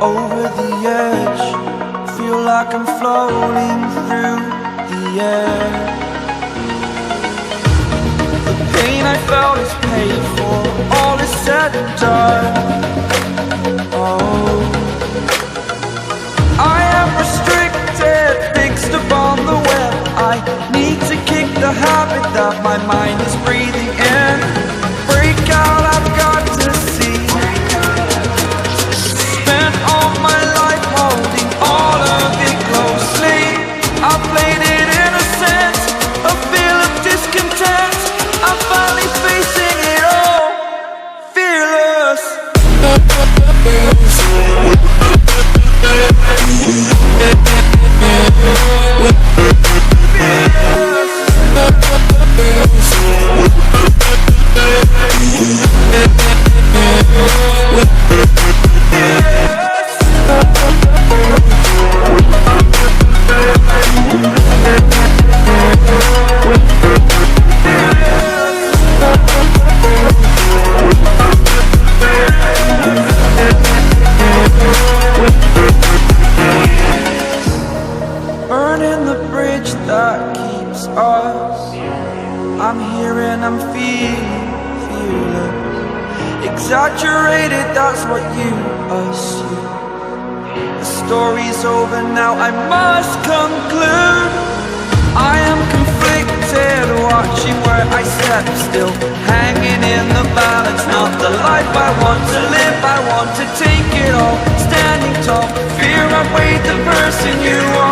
over the edge. Feel like I'm floating through the air. The pain I felt is paid for, all is said and done. Oh, I am restricted, fixed upon the web. I need to kick the habit that my mind is breathing in. Break out, I've got to see. Spent all my life holding all of it closely. I played it innocent, a feel of discontent. I'm finally facing it all, fearless. Burning the bridge that keeps us. I'm here and I'm feeling fearless. Exaggerated, that's what you assume. The story's over now, I must conclude. I am conflicted, watching where I step still, hanging in the balance. Not the life I want to live, I want to take it all. Standing tall, fear I weighed the person you are.